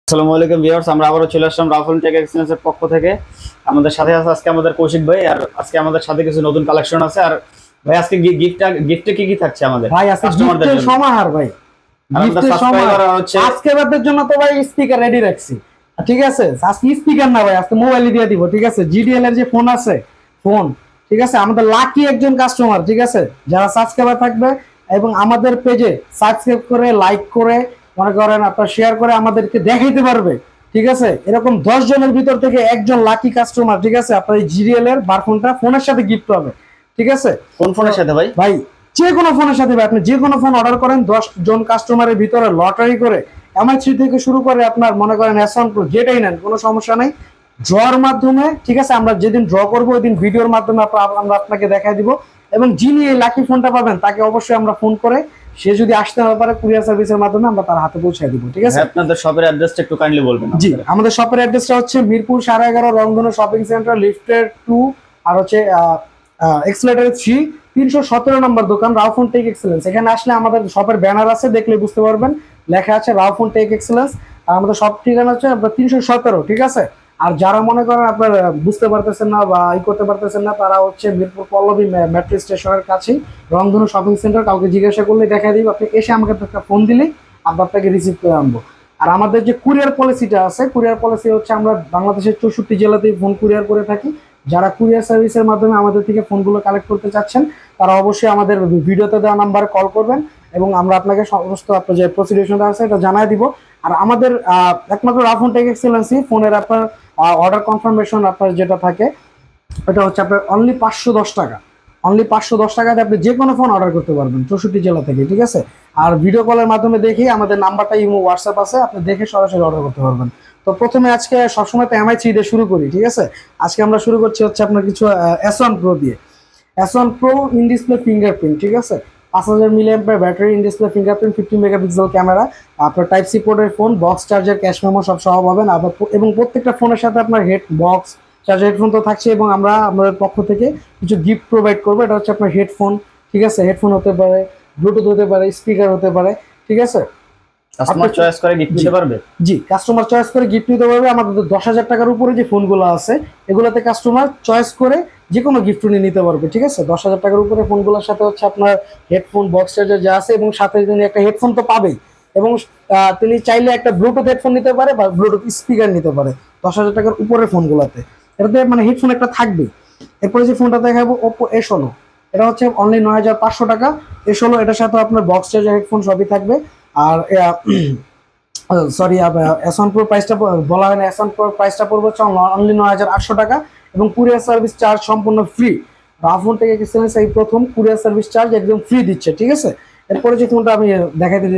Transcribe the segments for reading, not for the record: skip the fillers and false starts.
আসসালামু আলাইকুম ভিউয়ার্স, আমরা আবারও চলে আসলাম রাফেল টেক এক্সচেঞ্জের পক্ষ থেকে। আমাদের সাথে আছে আজকে আমাদের কৌশিক ভাই, আর আজকে আমাদের সাথে কিছু নতুন কালেকশন আছে। আর ভাই আজকে গিফটে কি কি থাকছে আমাদের ভাই? আজকে কাস্টমারদের গিফটের জন্য? সমাহার ভাই, আর আমাদের গিফটের সমাহার সাবস্ক্রাইবার হচ্ছে আজকে বাদের জন্য তো ভাই স্পিকার রেডি রাখছি। ঠিক আছে, আজকে স্পিকার না ভাই, আজকে মোবাইলে দিয়ে দিব। ঠিক আছে, জিডিএল এর যে ফোন আছে, ফোন, ঠিক আছে, আমাদের লাকি একজন কাস্টমার, ঠিক আছে, যারা সাবস্ক্রাইবার থাকবে এবং আমাদের পেজে সাবস্ক্রাইব করে লাইক করে মনে করেন আপনার শেয়ার করে আমাদেরকে দেখাইতে পারবে। ঠিক আছে, এরকম 10 জনের ভিতর থেকে একজন লাকি কাস্টমার, ঠিক আছে, আপনার এই জিডিএল এর বারফোনটা ফোনের সাথে গিফট হবে। ঠিক আছে, কোন ফোনের সাথে ভাই? ভাই যে কোনো ফোনের সাথে ভাই, আপনি যে কোনো ফোন অর্ডার করেন 10 জন কাস্টমারের ভিতরে লটারি করে MI3 থেকে শুরু করে আপনার মনে করেন S1 Pro যেটাই নেন কোনো সমস্যা নাই, ড্রর মাধ্যমে। ঠিক আছে, আমরা যেদিন ড্র করবো ওই দিন ভিডিওর মাধ্যমে আমরা আপনাকে দেখাই দিব। এবং যিনি এই লাকি ফোনটা পাবেন তাকে অবশ্যই আমরা ফোন করে, সে যদি আসতে না পারে কুরিয়ার সার্ভিসের মাধ্যমে আমরা তার হাতে পৌঁছে দিব। ঠিক আছে, আপনাদের শপের অ্যাড্রেসটা একটু কাইন্ডলি বলবেন। জি, আমাদের শপের অ্যাড্রেসটা হচ্ছে মিরপুর 11.5 রংধনু শপিং সেন্টার, লিফটের 2 আর হচ্ছে এক্সেলেটর 3, 317 নম্বর দোকান, রাউফোন টেক এক্সেলেন্স। এখানে আসলে আমাদের শপের ব্যানার আছে, দেখলে বুঝতে পারবেন, লেখা আছে রাউফোন টেক এক্সেলেন্স। আর আমাদের শপ ঠিকানা হচ্ছে আপনার 317। ঠিক আছে, আর যারা মনে করেন আপনার বুঝতে পারতেছেন না বা করতে পারতেছেন না, তারা হচ্ছে মিরপুর পল্লবী মেট্রো স্টেশনের কাছেই রংধনু শপিং সেন্টার। কাউকে জিজ্ঞাসা করলে দেখা দিব, আপনি এসে আমাকে একটা ফোন দিলেই আমরা আপনাকে রিসিভ করে আনবো। আর আমাদের যে কুরিয়ার পলিসিটা আছে, কুরিয়ার পলিসি হচ্ছে আমরা বাংলাদেশের 64 জেলাতেই ফোন কুরিয়ার করে থাকি। যারা কুরিয়ার সার্ভিসের মাধ্যমে আমাদের থেকে ফোনগুলো কালেক্ট করতে চাচ্ছেন তারা অবশ্যই আমাদের ভিডিওতে দেওয়া নাম্বারে কল করবেন এবং আমরা আপনাকে সমস্ত আপনার যে প্রসিডিউশনটা আছে এটা জানাই দিব। আর আমাদের একমাত্র রাফোন টেক এক্সেলেন্সি ফোনের আপনার অর্ডার কনফার্মেশন আপনার যেটা থাকে এটা হচ্ছে আপনার অনলি 510 টাকা। অনলি 510 টাকাতে আপনি যে কোনো ফোন অর্ডার করতে পারবেন 64 জেলা থেকে। ঠিক আছে, আর ভিডিও কলের মাধ্যমে দেখে আমাদের নাম্বারটা ইমো হোয়াটসঅ্যাপ আছে, আপনি দেখে সরাসরি অর্ডার করতে পারবেন। তো প্রথমে আজকে সবসময় তো MI3 দিয়ে শুরু করি। ঠিক আছে, আজকে আমরা শুরু করছি হচ্ছে আপনার কিছু S1 Pro দিয়ে। S1 Pro in display fingerprint. ঠিক আছে, 5000 milliampere battery, in display fingerprint, 50 megapixel camera, আপনার টাইপ সি পোর্টের phone, box charger, cash memo সব সহ পাবেন। এবং প্রত্যেকটা ফোনের সাথে আপনার হেড বক্স চার্জার হেডফোন তো থাকছে, এবং আমরা আমাদের পক্ষ থেকে কিছু গিফট প্রোভাইড করবো। এটা হচ্ছে আপনার হেডফোন। ঠিক আছে, হেডফোন হতে পারে, ব্লুটুথ হতে পারে, স্পিকার হতে পারে। ঠিক আছে, কাস্টমার চয়েস করে গিফট দিতে পারবে। জি, কাস্টমার চয়েস করে গিফট নিতে পারবে। আমাদের 10,000 টাকার উপরে যে ফোনগুলো আছে এগুলোতে কাস্টমার চয়েস করে যে কোনো গিফট নিতে পারবে। ঠিক আছে, 10,000 টাকার উপরে ফোনগুলোর সাথে হচ্ছে আপনার হেডফোন, বক্স চার্জার যা আছে, এবং সাথে তিনি একটা হেডফোন তো পাবেই, এবং তিনি চাইলে একটা ব্লুটুথ হেডফোন নিতে পারে বা ব্লুটুথ স্পিকার নিতে পারে 10,000 টাকার উপরে ফোনগুলোতে। এটাতে মানে হেডফোন একটা থাকবে। এরপরে যে ফোনটা দেখাবো Oppo A16, এটা হচ্ছে অনলি 9,500 টাকা। A16 এটার সাথে আপনার বক্স চার্জার হেডফোন সবই থাকবে। আর সরি, S1 Pro প্রাইসটা বলা হয় না, S1 Pro প্রাইসটা পড়বে হচ্ছে অনলি 9,800 টাকা, এবং কুরিয়ার সার্ভিস চার্জ সম্পূর্ণ ফ্রি। রাফোন টেক এক্সেলেন্স এই প্রথম কুরিয়ার সার্ভিস চার্জ একদম ফ্রি দিচ্ছে। ঠিক আছে, এরপরে যে ফোনটা আমি দেখাইতে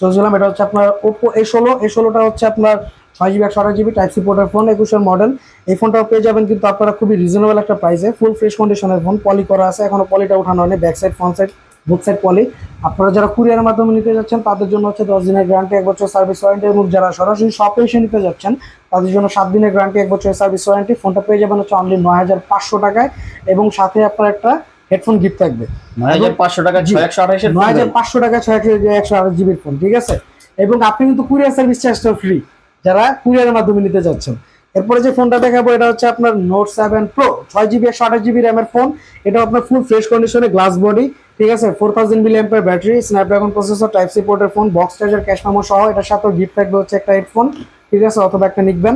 চলছিলাম এটা হচ্ছে আপনার Oppo A16। A16টা হচ্ছে আপনার 6GB 128GB টাইপ সি পোর্টের ফোন, 21 মডেল। এই ফোনটাও পেয়ে যাবেন কিন্তু আপনারা খুবই রিজনেবল একটা প্রাইসে, ফুল ফ্রেশ কন্ডিশনের ফোন, পলি করা আছে, এখনো পলিটা উঠানো হয়নি, back side front side both side poly. আপনারা যারা কুরিয়ারের মাধ্যমে নিতে যাচ্ছেন তাদের জন্য হচ্ছে 10 দিনের গ্যারান্টি, 1 বছর সার্ভিস ওয়ারেন্টি, এবং যারা সরাসরি শপে এসে নিতে যাচ্ছেন তাদের জন্য 7 দিনের গ্যারান্টি, 1 বছরের সার্ভিস ওয়ারেন্টি। ফোনটা পেয়ে যাবেন হচ্ছে অনলি 9,500 টাকায়, এবং সাথে আপনার একটা হেডফোন গিফট থাকবে। 9,500 টাকা 628 এর 9,500 টাকা 128GB ফোন। ঠিক আছে, এবং আপনি কিন্তু কুরিয়ার সার্ভিস চার্জটা ফ্রি যারা কুরিয়ারের মাধ্যমে নিতে যাচ্ছেন। এরপরে যে ফোনটা দেখাবো এটা হচ্ছে আপনার Note 7 Pro, 6GB 128GB র্যামের ফোন। এটা আপনার ফুল ফ্রেশ কন্ডিশনে, গ্লাস বডি। ঠিক আছে, 4000 milliampere battery, Snapdragon processor, type C পোর্টের phone, box charger, cash memo সহ। এটার সাথে গিফট থাকবে হচ্ছে একটা হেডফোন। ঠিক আছে, অথবা একটা নিকবেন।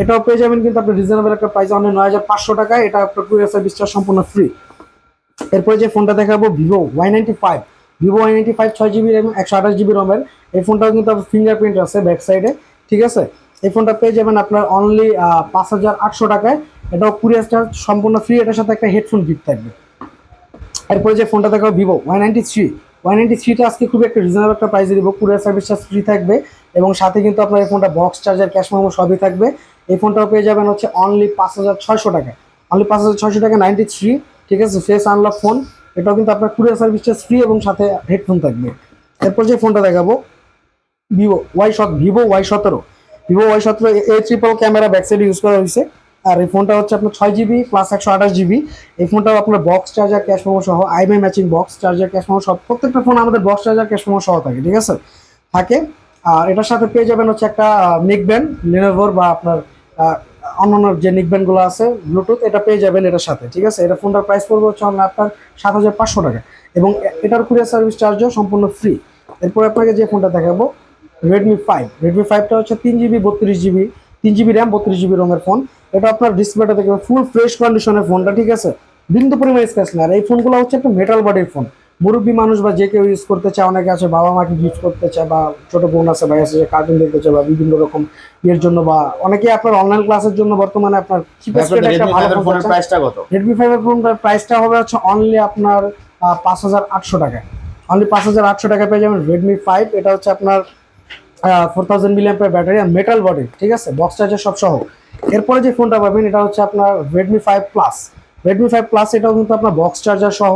এটাও পেয়ে যাবেন কিন্তু আপনি রিজনেবল একটা প্রাইস, অনলি 9,500 টাকায়। এটা আপনার কুরিয়ার সার্ভিস চার্জ সম্পূর্ণ ফ্রি। এরপরে যে ফোনটা দেখাবো Vivo Y95। Vivo Y95 6GB RAM, 128GB রোমের। এই ফোনটাও কিন্তু ফিঙ্গারপ্রিন্ট আছে ব্যাক সাইডে। ঠিক আছে, এই ফোনটা পেয়ে যাবেন আপনার অনলি 5,800 টাকায়। এটাও কুরিয়ার চার্জ সম্পূর্ণ ফ্রি, এটার সাথে একটা হেডফোন গিফট থাকবে। এরপরে যে ফোনটা দেখাবো Vivo Y93। Y93টা আজকে খুবই একটা রিজনেবল একটা প্রাইসে দিব, কুরিয়ার সার্ভিস চার্জ ফ্রি থাকবে, এবং সাথে কিন্তু আপনার এই ফোনটা বক্স চার্জার, ক্যাশ মেমো সবই থাকবে। এই ফোনটাও পেয়ে যাবেন হচ্ছে অনলি 5,600 টাকায়। অনলি 5,600 টাকা 93। ঠিক আছে, ফেস আনলক ফোন। এটাও কিন্তু আপনার কুরিয়ার সার্ভিস চার্জ ফ্রি, এবং সাথে হেডফোন থাকবে। এরপর যে ফোনটা দেখাবো Vivo Y17। Vivo Y17 A triple camera back সাইডে ইউজ করা হয়েছে। আর এই ফোনটা হচ্ছে আপনার 6GB প্লাস 128GB। এই ফোনটাও আপনার বক্স চার্জার, ক্যাশ মেমো সহ, IMEI matching box charger, cash memo সহ। প্রত্যেকটা ফোন আমাদের বক্স চার্জার, ক্যাশ মেমো সহ থাকে। ঠিক আছে, থাকে। আর এটার সাথে পেয়ে যাবেন হচ্ছে একটা নেক ব্যান্ড লিনোভোর বা আপনার অন্যান্য যে নেক ব্যান্ড গুলো আছে ব্লুটুথ, এটা পেয়ে যাবেন এটার সাথে। ঠিক আছে, এটা ফোনটার প্রাইস পড়বে হচ্ছে আপনার 7,500 টাকা, এবং এটার কুরিয়ার সার্ভিস চার্জও সম্পূর্ণ ফ্রি। এরপর আপনাকে যে ফোনটা দেখাবো রেডমি 5টা হচ্ছে 3 GB 32 GB, 3 GB RAM 32 GB রোমের ফোন। এটা আপনার ডিসপ্লেটা দেখবেন ফুল ফ্রেশ কন্ডিশনের ফোনটা। ঠিক আছে, বিন্দু পরিমাণ স্ক্র্যাচ না। আর এই ফোনগুলো হচ্ছে একটা মেটাল বডির ফোন, মুরব্বী মানুষ বা যে কেউ ইউজ করতে চায়, অনেকে আছে বাবা মাকে গিফট করতে চায়, বা ছোট বোন আছে ভাই আছে যে কার্টুন দেখতে চায়, বা বিভিন্ন রকম ইয়ের জন্য, বা অনেকে আপনার অনলাইন ক্লাসের জন্য বর্তমানে আপনার রেডমি 5 এর ফোনের প্রাইসটা কত? রেডমি 5 এর ফোনটার প্রাইসটা হবে হচ্ছে অনলি আপনার 5,800 টাকা। অনলি 5,800 টাকা পেয়ে যাবেন রেডমি 5। এটা হচ্ছে আপনার 4000 মিলিঅ্যাম্পিয়ার ব্যাটারি আর মেটাল বডি। ঠিক আছে, বক্স চার্জার সব সহ। এরপরে যে ফোনটা পাবেন এটা হচ্ছে আপনার রেডমি 5 প্লাস। এটাও কিন্তু আপনার বক্স চার্জার সহ,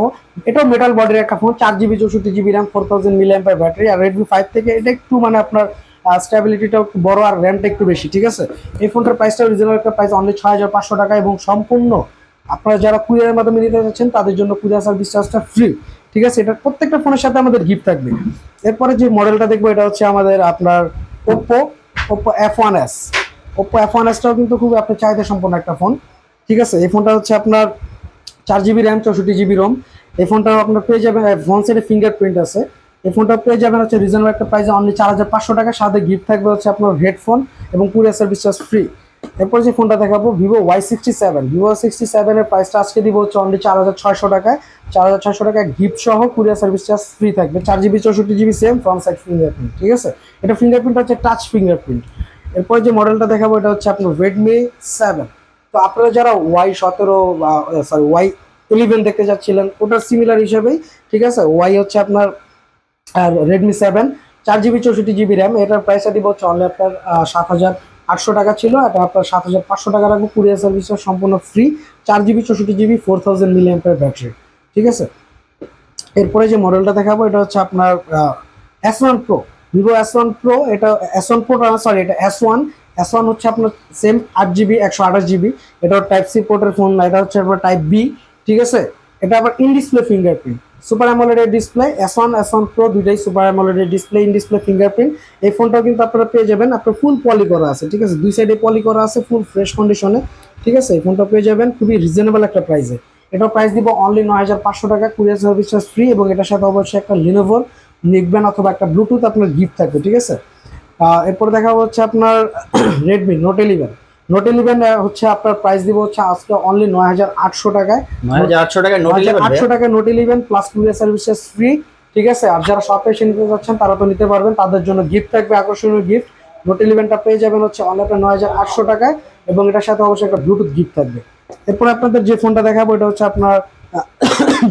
এটাও মেটাল বডির একটা phone, 4 GB 64 GB RAM 4000 milliampere battery. আর রেডমি 5 থেকে এটা একটু মানে আপনার স্টেবিলিটিটা একটু বড় আর র্যামটা একটু বেশি। ঠিক আছে, এই ফোনটার প্রাইসটা রিজনেবল একটা প্রাইস, অনলি 6,500 টাকা, এবং সম্পূর্ণ আপনারা যারা কুরিয়ারের মাধ্যমে নিতে যাচ্ছেন তাদের জন্য কুরিয়ার সার্ভিস চার্জটা ফ্রি। ঠিক আছে, এটা প্রত্যেকটা ফোনের সাথে আমাদের গিফট থাকবে। এরপরে যে মডেলটা দেখবো এটা হচ্ছে আমাদের আপনার ওপ্পো F1s। ওপ্পো F1sটাও কিন্তু খুব আপনার চাহিদা সম্পন্ন একটা ফোন। ঠিক আছে, এই ফোনটা হচ্ছে আপনার 4 জিবি র্যাম 64 জিবি রোম। এই ফোনটা আপনার পেয়ে যাবেন, ফোন সেটে ফিঙ্গারপ্রিন্ট আছে। এই ফোনটা পেয়ে যাবেন হচ্ছে রিজনেবল একটা প্রাইসে, অনলি 4,500 টাকা। সাথে গিফট থাকবে হচ্ছে আপনার হেডফোন এবং কুরিয়ার সার্ভিস চার্জ ফ্রি। এরপর যে ফোনটা দেখাবো ভিভো Y67 এর প্রাইসটা আজকে দিব হচ্ছে অনলি 4,600 টাকায়। 4,600 টাকা গিফট সহ কুরিয়ার সার্ভিস চার্জ ফ্রি থাকবে। 4 GB 64 GB same front side fingerprint. ঠিক আছে, এটা ফিঙ্গারপ্রিন্ট হচ্ছে টাচ ফিঙ্গারপ্রিন্ট। এরপর যে মডেলটা দেখাবো এটা হচ্ছে আপনার Redmi 7। তো আপনারা যারা Y17 বা Y11 দেখতে চাচ্ছিলেন ওটার সিমিলার হিসেবেই, ঠিক আছে, ওয়াই হচ্ছে আপনার Redmi 7, 4 জিবি 64 জিবি র্যাম। এটার প্রাইসটা দিব হচ্ছে অনলি আপনার 7,800 টাকা ছিল, এটা আপনার 7,500 টাকা রাখবো। কুরিয়ার সার্ভিসটা সম্পূর্ণ free. 4 GB 64 GB 4000 milliampere battery. ঠিক আছে, এরপরে যে মডেলটা দেখাবো এটা হচ্ছে আপনার S1 Pro, Vivo S1 Pro। এটা S1 Pro সরি, এটা S1 হচ্ছে আপনার সেম 8 জিবি 128 জিবি। এটা টাইপ সি পোর্টের ফোন না, এটা হচ্ছে আপনার টাইপ বি। ঠিক আছে, এটা আবার in display fingerprint, super AMOLED display. S1 Pro দুইটাই super AMOLED display, in display fingerprint. এই ফোনটাও কিন্তু আপনারা পেয়ে যাবেন, আপনার ফুল পলি করা আছে। ঠিক আছে, দুই সাইডে পলি করা আছে, ফুল ফ্রেশ কন্ডিশনে। ঠিক আছে, এই ফোনটা পেয়ে যাবেন খুবই রিজনেবল একটা প্রাইসে। এটার প্রাইস দিব অনলি 9,500 টাকা, কুরিয়ার সার্ভিস চার্জ ফ্রি, এবং এটার সাথে অবশ্যই একটা লিনোভোর নেকব্যান্ড অথবা একটা ব্লুটুথ আপনার গিফট থাকবে। ঠিক আছে, এরপর দেখা হচ্ছে আপনার রেডমি নোট 11 হচ্ছে আপনার প্রাইস দিব হচ্ছে আজকে অনলি 9,800 টাকায়। 9,800 টাকায় নোট 11 800 টাকায় note 11 plus courier service charge free. ঠিক আছে, আর যারা শপে এসে নিতে যাচ্ছেন তারা তো নিতে পারবেন, তাদের জন্য গিফট থাকবে, আকর্ষণীয় গিফট। নোট 11টা পেয়ে যাবেন হচ্ছে অনলি আপনার 9,800 টাকায়, এবং এটার সাথে অবশ্যই একটা ব্লুটুথ গিফট থাকবে। এরপর আপনাদের যে ফোনটা দেখাবো এটা হচ্ছে আপনার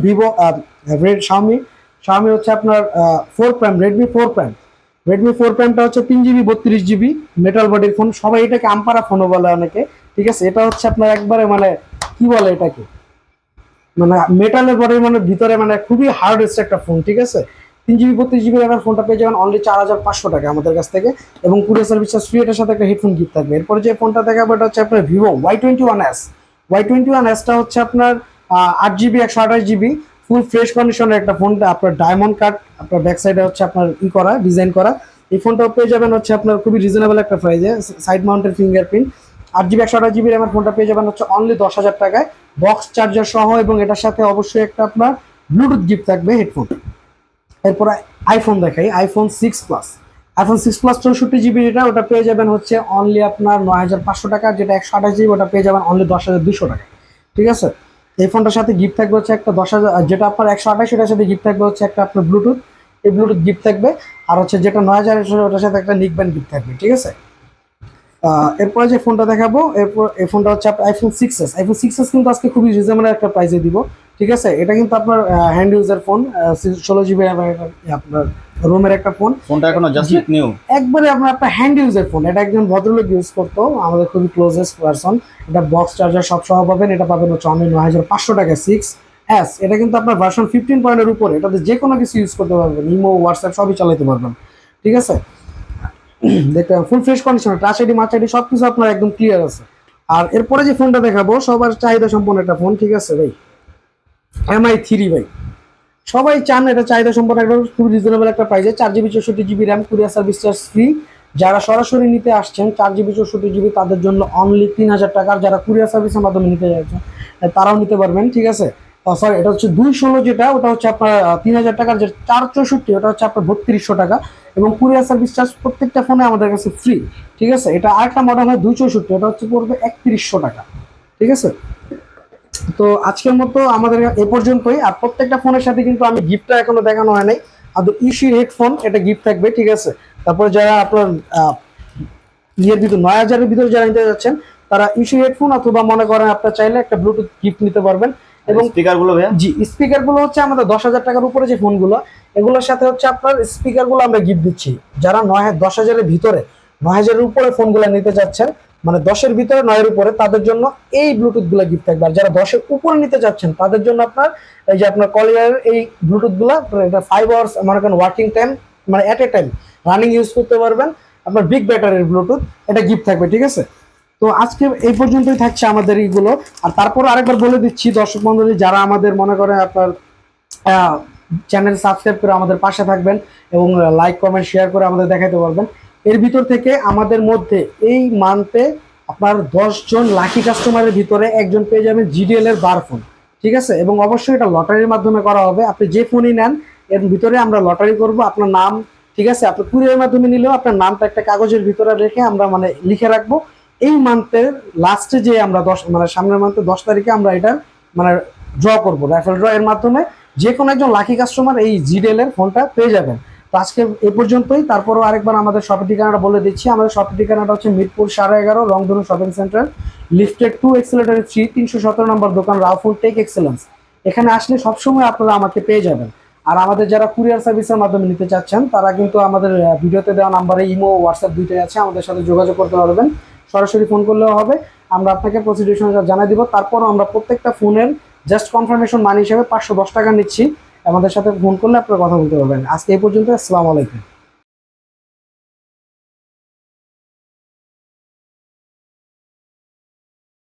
ভিভো শাওমি হচ্ছে আপনার 4 প্রাইম, রেডমি 4 প্রাইমটা হচ্ছে 3 জিবি 32 জিবি মেটাল বডির ফোন। সবাই এটাকে আমপারা ফোনও বলে অনেকে। ঠিক আছে, এটা হচ্ছে আপনার একবারে মানে কি বলে এটাকে, মানে মেটালের বডির মানে ভিতরে মানে খুবই হার্ডেস্ট একটা ফোন। ঠিক আছে, 3 জিবি 32 জিবি র্যামের ফোনটা পেয়ে যাবেন অনলি 4,500 টাকা আমাদের কাছ থেকে, এবং কুরিয়ার সার্ভিস চার্জ ফ্রি। এটার সাথে একটা হেডফোন গিফট থাকবে। এরপরে যে ফোনটা দেখাবো এটা হচ্ছে আপনার ভিভো Y21s টা হচ্ছে আপনার 8 জিবি 128 জিবি ফুল ফ্রেশ কন্ডিশনের একটা ফোন। আপনার ডায়মন্ড কাট আপনার ব্যাক সাইডে হচ্ছে আপনার ডিজাইন করা। এই ফোনটাও পেয়ে যাবেন হচ্ছে আপনার খুবই রিজনেবল একটা প্রাইসে, side mounted fingerprint. 8 GB 128 GB র্যামের ফোনটা পেয়ে যাবেন হচ্ছে অনলি 10,000 টাকায়, বক্স চার্জার সহ, এবং এটার সাথে অবশ্যই একটা আপনার ব্লুটুথ গিফট থাকবে, হেডফোন। এরপর আইফোন দেখাই, আইফোন 6 প্লাস 64 জিবি, ওটা পেয়ে যাবেন হচ্ছে অনলি আপনার 9,500 টাকা। যেটা 128 জিবি ওটা পেয়ে যাবেন অনলি 10,200 টাকা। ঠিক আছে, এই ফোনটার সাথে গিফট থাকবে হচ্ছে একটা 10,000, যেটা আপনার 128 ওটার সাথে গিফট থাকবে হচ্ছে একটা আপনার ব্লুটুথ, এই ব্লুটুথ গিফট থাকবে। আর হচ্ছে যেটা 9,000 ওটার সাথে একটা নিকব্যান্ড গিফট থাকবে। ঠিক আছে, এরপরে যে ফোনটা দেখাবো এরপর এই ফোনটা হচ্ছে আইফোন 6s কিন্তু আজকে খুবই রিজনেবল একটা প্রাইসে দিব। ঠিক আছে, এটা কিন্তু আপনার হ্যান্ড ইউজার ফোন, 16 জিবি আপনার রোমের একটা ফোনটা এখনো জাস্ট নিউ, একবারে আপনার হ্যান্ড ইউজার ফোন। এটা একজন ভদ্রলোক ইউজ করতো, আমাদের খুবই ক্লোজেস্ট পারসন। এটা বক্স চার্জার সব সহ পাবেন। এটা পাবেন হচ্ছে অনলি 9,500 টাকা 6s। এটা কিন্তু আপনার ভার্সন 15 পয়েন্টের উপরে, এটাতে যে কোনো কিছু ইউজ করতে পারবেন, ইমো হোয়াটসঅ্যাপ সবই চালাতে পারবেন। ঠিক আছে, দেখতে full fresh condition, touch ID much ID সবকিছু আপনার একদম ক্লিয়ার আছে। আর এরপরে যে ফোনটা দেখাবো সবার চাহিদা সম্পন্ন একটা ফোন। ঠিক আছে ভাই, MI3 ভাই, সবাই চান, এটা চাহিদা সম্পন্ন একটা খুব রিজনেবল একটা প্রাইসে, 4 GB 64 GB RAM, courier service charge free. যারা সরাসরি নিতে আসছেন 4 GB 64 GB তাদের জন্য অনলি 3000 টাকার, যারা কুরিয়ার সার্ভিসের মাধ্যমে নিতে যাচ্ছেন তারাও নিতে পারবেন, ঠিক আছে। সরি, এটা হচ্ছে 216 যেটা, ওটা হচ্ছে আপনার 3000 টাকার, যে 464 ওটা হচ্ছে আপনার 3200 টাকা, এবং কুরিয়ার সার্ভিস চার্জ প্রত্যেকটা ফোনে আমাদের কাছে ফ্রি, ঠিক আছে। এটা আরেকটা মডেল হয় 264, ওটা হচ্ছে পড়বে 3100 টাকা, ঠিক আছে। তো আজকের মতো আমাদের এ পর্যন্তই। আর প্রত্যেকটা ফোনের সাথে কিন্তু আমি গিফটটা এখনো দেখানো হয় নাই, আর ইস্যু হেডফোন এটা গিফট থাকবে, ঠিক আছে। তারপরে যারা আপনার ইয়ের ভিতর 9000-এর ভিতরে যারা নিতে যাচ্ছেন তারা ইস্যু হেডফোন, অথবা মনে করেন আপনার চাইলে একটা ব্লুটুথ গিফট নিতে পারবেন। এবং স্পিকার গুলো ভাইয়া? জি, স্পিকার গুলো হচ্ছে আমাদের 10,000 টাকার উপরে যে ফোনগুলো, এগুলোর সাথে হচ্ছে আপনার স্পিকার গুলো আমরা গিফট দিচ্ছি। যারা 10,000-এর ভিতরে, 9,000-এর উপরে ফোনগুলো নিতে যাচ্ছেন, মানে 10-এর ভিতরে 9-এর উপরে, তাদের জন্য এই ব্লুটুথ গুলো গিফট থাকবে। আর যারা 10-এর উপরে নিতে যাচ্ছেন তাদের জন্য আপনার এই যে আপনার কলিয়ার এই ব্লুটুথ গুলা, এটা 5 আওয়ার্স মনে করেন ওয়ার্কিং টাইম, মানে এট এ টাইম রানিং ইউজ করতে পারবেন, আপনার বিগ ব্যাটারির ব্লুটুথ, এটা গিফট থাকবে, ঠিক আছে। তো আজকে এই পর্যন্তই থাকছে আমাদের এইগুলো। আর তারপর আরেকবার বলে দিচ্ছি দর্শক মন্ডলী, যারা আমাদের মনে করেন আপনার চ্যানেল সাবস্ক্রাইব করে আমাদের পাশে থাকবেন এবং লাইক কমেন্ট শেয়ার করে আমাদের দেখাতে পারবেন, এর ভিতর থেকে আমাদের মধ্যে এই মান্থে আপনার 10 জন লাকি কাস্টমারের ভিতরে একজন পেয়ে যাবেন জিডিএল এর বার ফোন, ঠিক আছে। এবং অবশ্যই এটা লটারির মাধ্যমে করা হবে, আপনি যে ফোনই নেন এর ভিতরে আমরা লটারি করব, আপনার নাম, ঠিক আছে, আপনি কুরিয়ারের মাধ্যমে নিলেও আপনার নামটা একটা কাগজের ভিতরে রেখে আমরা মানে লিখে রাখবো। এই মান্থের লাস্টে যে আমরা 10 মানে সামনের মান্থে 10 তারিখে আমরা এটা মানে ড্র করবো, রাইফেল ড্র এর মাধ্যমে যে কোনো একজন লাকি কাস্টমার এই জিডেল এর ফোনটা পেয়ে যাবেন। তো আজকে এই পর্যন্তই। তারপরও আরেকবার আমাদের শপের ঠিকানাটা বলে দিচ্ছি। আমাদের শপের ঠিকানাটা হচ্ছে মিরপুর 11.5 রংধনু শপিং সেন্টার, লিফটেড 2 এক্সেলেটর 3 317 নম্বর দোকান, রাউফুল টেক এক্সেলেন্স। এখানে আসলে সবসময় আপনারা আমাকে পেয়ে যাবেন। আর আমাদের যারা কুরিয়ার সার্ভিসের মাধ্যমে নিতে চাচ্ছেন তারা কিন্তু আমাদের ভিডিওতে দেওয়া নাম্বারে ইমো হোয়াটসঅ্যাপ দুইটাই আছে, আমাদের সাথে যোগাযোগ করতে পারবেন, সরাসরি ফোন করলেও হবে, আমরা আপনাকে প্রসিডিউর জানাই দিব। তারপরও আমরা প্রত্যেকটা ফোনের জাস্ট কনফার্মেশন মানি হিসেবে 510 টাকা নিচ্ছি, আমাদের সাথে ফোন করলে আপনারা কথা বলতে পারবেন। আজকে এই পর্যন্ত, আসসালামু আলাইকুম।